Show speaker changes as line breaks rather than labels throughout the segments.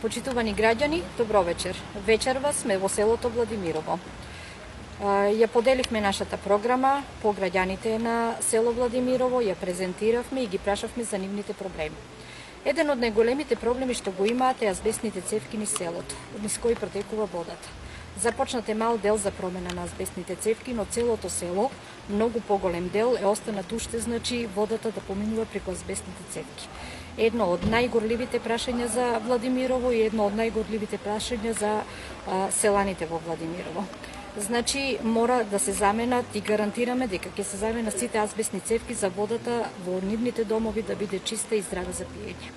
Почитувани граѓани, добро вечер. Вечерва сме во селото Владимирово. Ја поделивме нашата програма по граѓаните на село Владимирово, ја презентиравме и ги прашавме за нивните проблеми. Еден од најголемите проблеми што го имаат е азбестните цевки низ селото, низ кои протекува водата. Започнат е мал дел за промена на азбестните цевки, но целото село, многу поголем дел, е останат уште, значи водата да поминува преку азбестните цевки. Едно од најгорливите прашања за Владимирово и едно од најгорливите прашања за селаните во Владимирово. Значи, мора да се заменат и гарантираме дека ќе се заменат сите азбестни цевки за водата во нивните домови да биде чиста и здрава за пиење.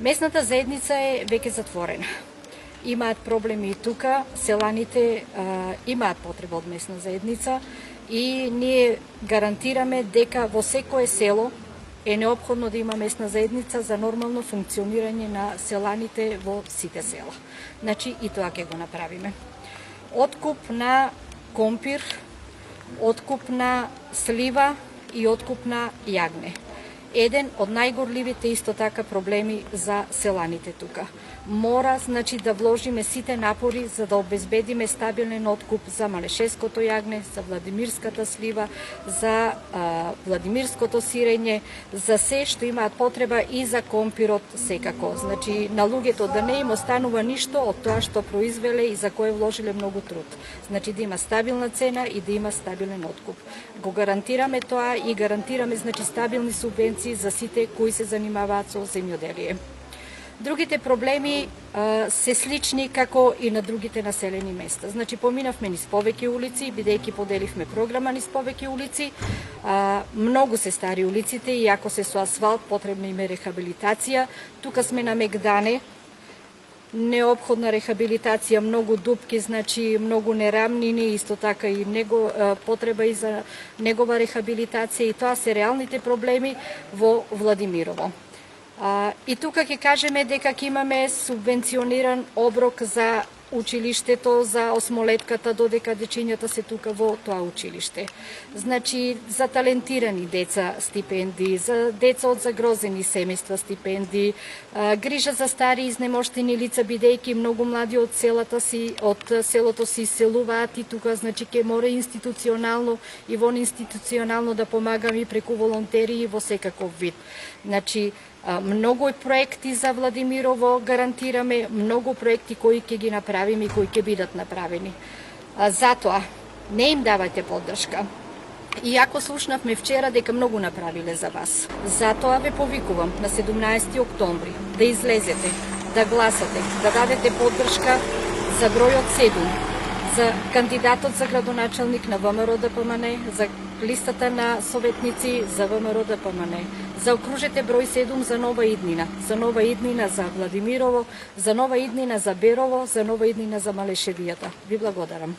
Местната заедница е веќе затворена. Имаат проблеми и тука, селаните имаат потреба од местна заедница и ние гарантираме дека во секое село е неопходно да има местна заедница за нормално функционирање на селаните во сите села. Значи и тоа ќе го направиме. Откуп на компир, откуп на слива и откуп на јагне. Еден од најгорливите исто така проблеми за селаните тука. Мора, значи, да вложиме сите напори за да обезбедиме стабилен откуп за малешеското јагне, за владимирската слива, за владимирското сирење, за се што имаат потреба и за компирот секако. Значи, на луѓето да не им останува ништо од тоа што произвеле и за кое вложиле многу труд. Значи, да има стабилна цена и да има стабилен откуп. Го гарантираме тоа и гарантираме, значи, стабилни субвенции за сите кои се занимаваат со земјоделие. Другите проблеми се слични како и на другите населени места. Значи, поминавме низ повеќе улици, бидејќи поделивме програма низ повеќе улици. Многу се стари улиците и ако се со асфалт, потребна им е рехабилитација. Тука сме на Мегдане, неопходна рехабилитација, многу дупки, значи многу нерамнини, исто така и потреба и за негова рехабилитација, и тоа се реалните проблеми во Владимирово. И тука ќе кажеме дека ќе имаме субвенциониран оброк за училиштето, за осмолетката, додека дечињата се тука во тоа училиште. Значи, за талентирани деца стипендии, за деца од загрозени семејства стипендии, грижа за стари изнемоштени лица, бидејќи многу млади од селото си иселуваат и тука, значи, ќе мора институционално и институционално да помагаме и преку волонтери и во секаков вид. Значи, многу проекти за Владимирово гарантираме, многу проекти кои ќе ги направиме и кои ќе бидат направени. Затоа, не им давајте поддршка. Иако слушнавме вчера дека многу направиле за вас. Затоа ве повикувам на 17 октомври да излезете, да гласате, да дадете поддршка за бројот 7, за кандидатот за градоначалник на ВМРО ДПМН, за листата на советници за ВМРО ДПМН. Заокружете број 7 за нова иднина за Владимирово, за нова иднина за Берово, за нова иднина за Малешевијата. Ви благодарам.